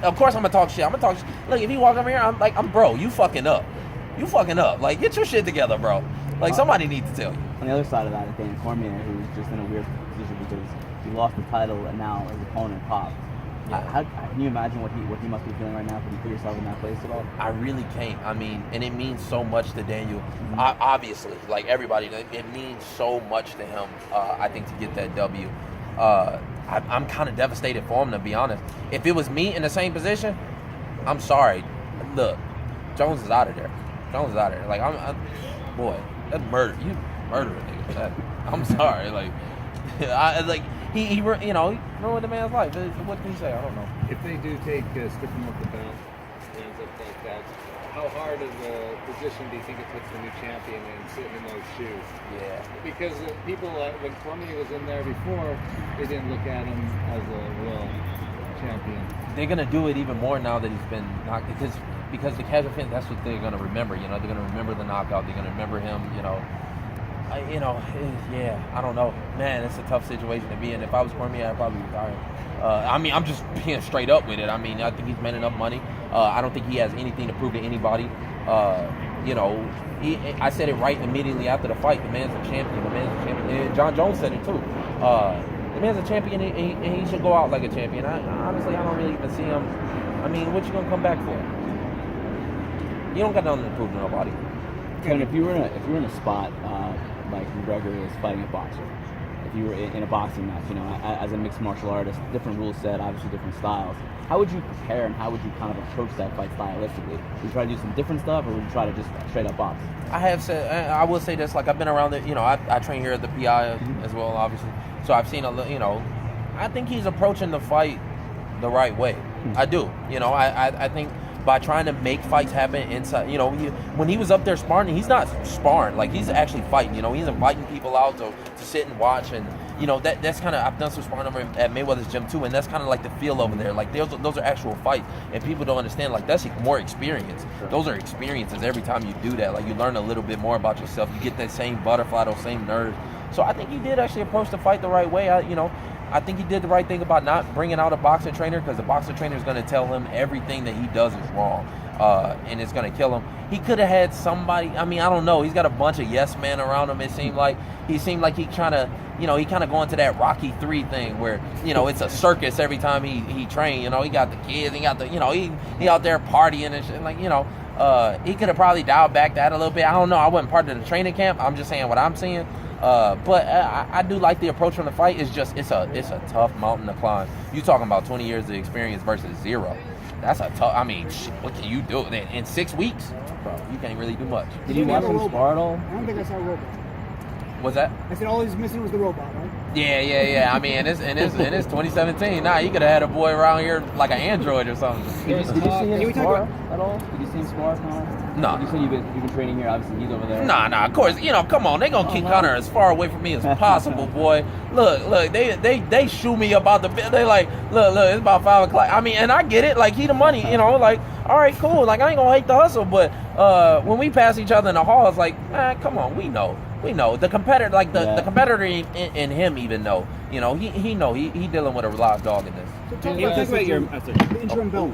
Of course I'm gonna talk shit. Look, if he walk over here, I'm like, bro, you fucking up. You fucking up. Like, get your shit together, bro. Like, somebody needs to tell you. On the other side of that is Daniel Cormier, who's just in a weird position because he lost the title and now his opponent popped. Yeah. Can you imagine what he must be feeling right now? Can you put yourself in that place at all? I really can't. I mean, and it means so much to Daniel. Obviously, like everybody, it means so much to him, I think, to get that W. I'm kind of devastated for him, to be honest. If it was me in the same position, I'm sorry. Look, Jones is out of there. Like, boy, that's murder. You murder a nigga for that. I'm sorry. Like, he ruined the man's life. What can you say? I don't know. If they do strip him off the belt, ends up like that, how hard of a position do you think it puts the new champion in sitting in those shoes? Yeah. Because people, when Cormier was in there before, they didn't look at him as a real champion. They're going to do it even more now that he's been knocked, because the casual fans, that's what they're going to remember. They're going to remember the knockout. They're going to remember him, I don't know. Man, it's a tough situation to be in. If I was Cormier, I'd probably retire. I'm just being straight up with it. I mean, I think he's made enough money. I don't think he has anything to prove to anybody. I said it right immediately after the fight. The man's a champion. And Jon Jones said it too. The man's a champion, and he should go out like a champion. Honestly, I don't really even see him. I mean, what you gonna come back for? You don't got nothing to prove to nobody. Kevin, if you were in a spot like McGregor is fighting a boxer, if you were in a boxing match, as a mixed martial artist, different rule set, obviously different styles, how would you prepare and how would you kind of approach that fight stylistically? Would you try to do some different stuff, or would you try to just straight up box? I will say this, like, I've been around it, I train here at the PI as well, obviously, so I've seen I think he's approaching the fight the right way. I do. I think by trying to make fights happen inside, when he was up there sparring, he's not sparring, like, he's actually fighting. He's inviting people out to sit and watch, and that's kind of, I've done some sparring over at Mayweather's gym too, and that's kind of like the feel over there. Like, those are actual fights, and people don't understand, like, that's more experience. Sure. Those are experiences every time you do that. Like, you learn a little bit more about yourself. You get that same butterfly, those same nerves. So I think he did actually approach the fight the right way. I think he did the right thing about not bringing out a boxing trainer, because the boxing trainer is going to tell him everything that he does is wrong, and it's going to kill him. He could have had somebody, I don't know, he's got a bunch of yes men around him. It seemed like he trying to, he kind of going to that Rocky 3 thing where, it's a circus every time he trained. He got the kids, he got the, he out there partying and shit. Like, he could have probably dialed back that a little bit. I don't know. I wasn't part of the training camp. I'm just saying what I'm seeing. But I do like the approach from the fight. It's a tough mountain to climb. You talking about 20 years of experience versus 0. That's a tough. What can you do in 6 weeks, bro? You can't really do much. Did you watch him spar at all? I don't think I saw a robot. What's that? I said all he's missing was the robot, right? Yeah. And it's 2017. Nah, you could have had a boy around here like an android or something. Did you see him spar at all? Did you see him spar, Conor? No. You said you've been training here. Obviously, he's over there. Nah. Of course, come on. They gonna keep Conor as far away from me as possible, boy. Look. They shoo me about the. They like, look. It's about 5 o'clock. And I get it. Like, he the money. Like, all right, cool. Like, I ain't gonna hate the hustle, but when we pass each other in the hall, it's like, come on. We know. The competitor, like the competitor in him, even know. He know. He dealing with a live dog in this. So talk about the interim belt.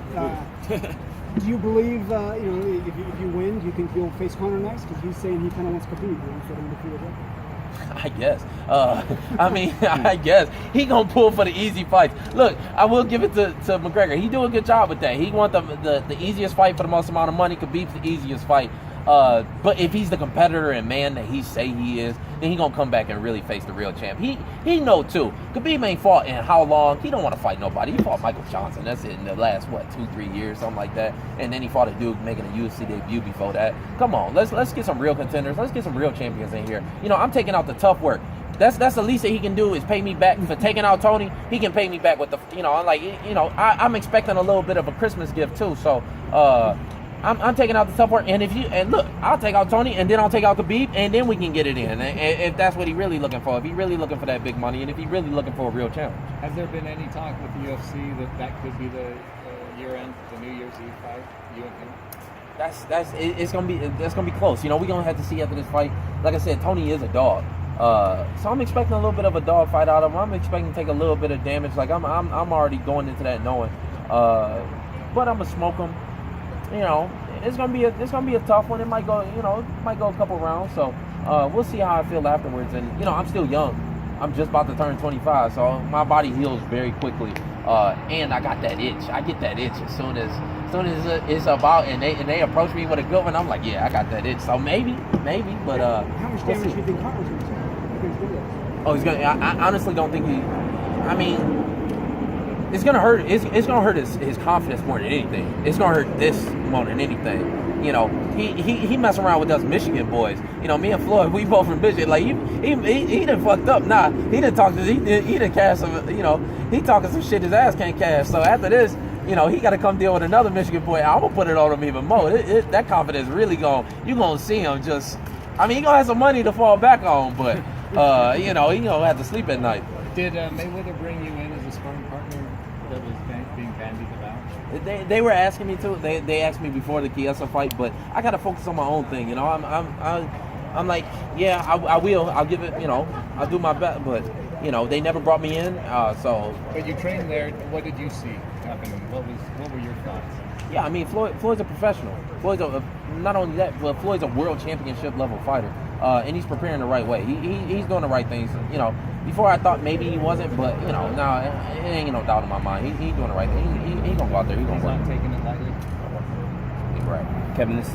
Do you believe, if you win, you think you'll face Conor next? Because he's saying he kind of wants Khabib. He wants to undefeated record. I guess. I guess. He gonna pull for the easy fights. Look, I will give it to McGregor. He do a good job with that. He want the easiest fight for the most amount of money. Khabib's the easiest fight. But if he's the competitor and man that he say he is, then he gonna come back and really face the real champ. He know too. Khabib ain't fought in how long? He don't want to fight nobody. He fought Michael Johnson. That's it in the last 2-3 years, something like that. And then he fought a dude making a UFC debut before that. Come on, let's get some real contenders. Let's get some real champions in here. I'm taking out the tough work. That's the least that he can do is pay me back for taking out Tony. He can pay me back with the I'm expecting a little bit of a Christmas gift too. So I'm taking out the tough work, and look, I'll take out Tony, and then I'll take out Khabib, and then we can get it in. And if that's what he's really looking for, if he's really looking for that big money, and if he's really looking for a real challenge. Has there been any talk with the UFC that could be the year-end, the New Year's Eve fight, you and him? It's gonna be close. We're gonna have to see after this fight. Like I said, Tony is a dog. So I'm expecting a little bit of a dog fight out of him. I'm expecting to take a little bit of damage. Like I'm already going into that knowing. but I'm gonna smoke him. You know, it's gonna be a tough one. It might go, a couple rounds. So we'll see how I feel afterwards. And I'm still young. I'm just about to turn 25, so my body heals very quickly. And I got that itch. I get that itch as soon as it's about, and they approach me with a good one. I'm like, yeah, I got that itch. So maybe, but how much damage do you think Conor's going to do? Oh, he's gonna. I honestly don't think he. I mean, it's gonna hurt. It's gonna hurt his confidence more than anything. It's gonna hurt this more than anything. He mess around with us Michigan boys. Me and Floyd, we both from Michigan. Like he done fucked up. Nah, he done talked. He done cast some. He talking some shit his ass can't cast. So after this, he got to come deal with another Michigan boy. I'm gonna put it on him even more. That confidence really you gonna see him just. I mean, he gonna have some money to fall back on, but he gonna have to sleep at night. Did Mayweather bring you in as a sparring partner that was being bandied about? They were asking me to. They asked me before the Chiesa fight, but I gotta focus on my own thing. I'm like, yeah, I will. I'll give it. I'll do my best. But they never brought me in. So. But you trained there. What did you see happening? What were your thoughts? Yeah, I mean, Floyd's a professional. Not only that, but Floyd's a world championship level fighter, and he's preparing the right way. He's doing the right things. Before I thought maybe he wasn't, but now it ain't no doubt in my mind. He's doing the right thing. He gonna go out there. He's not taking it lightly. Right. Kevin, this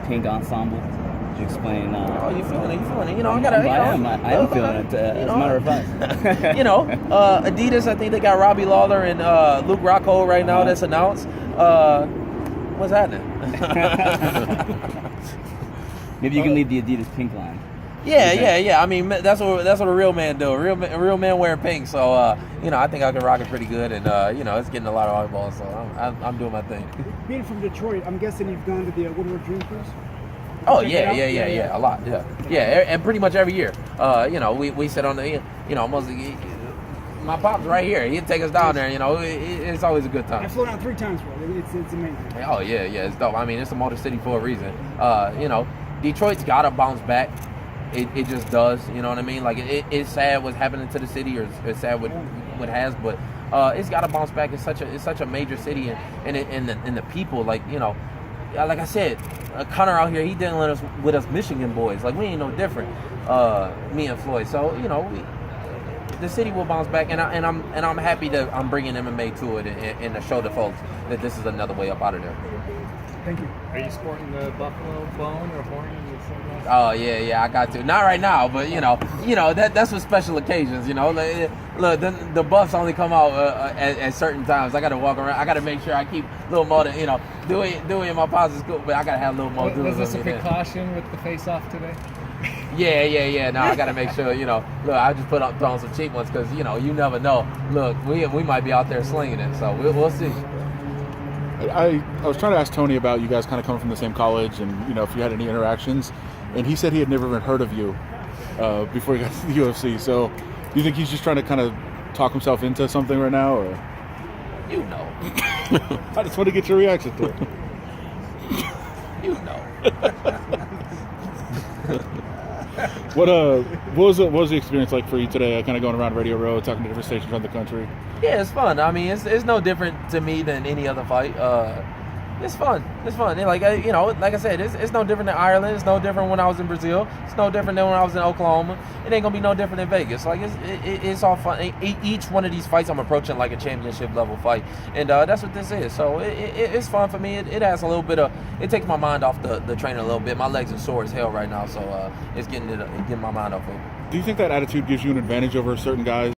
Pink Ensemble. Could you explain? Oh, you feeling it? I am feeling it. As a matter of fact. Adidas. I think they got Robbie Lawler and Luke Rockhold right now. That's announced. What's happening? Maybe you can leave the Adidas pink line. Yeah. I mean, that's what a real man do. A real man wear pink. So, I think I can rock it pretty good, and it's getting a lot of eyeballs. So I'm doing my thing. Being from Detroit, I'm guessing you've gone to the Woodward Dream Cruise. Oh yeah, a lot. Yeah, and pretty much every year. We sit on the, almost. My pop's right here. He'd take us down there. It's always a good time. I've flown out 3 times for it. It's amazing. Oh yeah, it's dope. I mean, it's a motor city for a reason. Detroit's gotta bounce back. It just does. You know what I mean? Like it's sad what's happening to the city, or it's sad what has, but it's gotta bounce back. It's such a major city, and the people, like I said, Conor out here, he dealing with us Michigan boys. Like we ain't no different. Me and Floyd. So the city will bounce back, and I'm happy that I'm bringing MMA to it and to show the folks that this is another way up out of there. Thank you. Are you sporting the buffalo bone or horn in your sunglasses? Oh yeah, I got to. Not right now, but that's for special occasions. Look, the buffs only come out at certain times. I got to walk around. I got to make sure I keep a little more. Doing my pauses good, but I got to have a little more. Was this a precaution with the face-off today? Yeah. No, I got to make sure. Look, I just put on some cheap ones because you never know. Look, we might be out there slinging it, so we'll see. I was trying to ask Tony about you guys kind of coming from the same college and, if you had any interactions. And he said he had never even heard of you before he got to the UFC. So do you think he's just trying to kind of talk himself into something right now? Or I just want to get your reaction to it. What was the experience like for you today? Kind of going around Radio Row, talking to different stations around the country. Yeah, it's fun. I mean, it's no different to me than any other fight. It's fun. And like I said, it's no different than Ireland. It's no different when I was in Brazil. It's no different than when I was in Oklahoma. It ain't gonna be no different in Vegas. Like it's all fun. Each one of these fights I'm approaching like a championship level fight, and that's what this is. So it's fun for me. It has a little bit of. It takes my mind off the training a little bit. My legs are sore as hell right now, so it's getting my mind off of it. Do you think that attitude gives you an advantage over certain guys?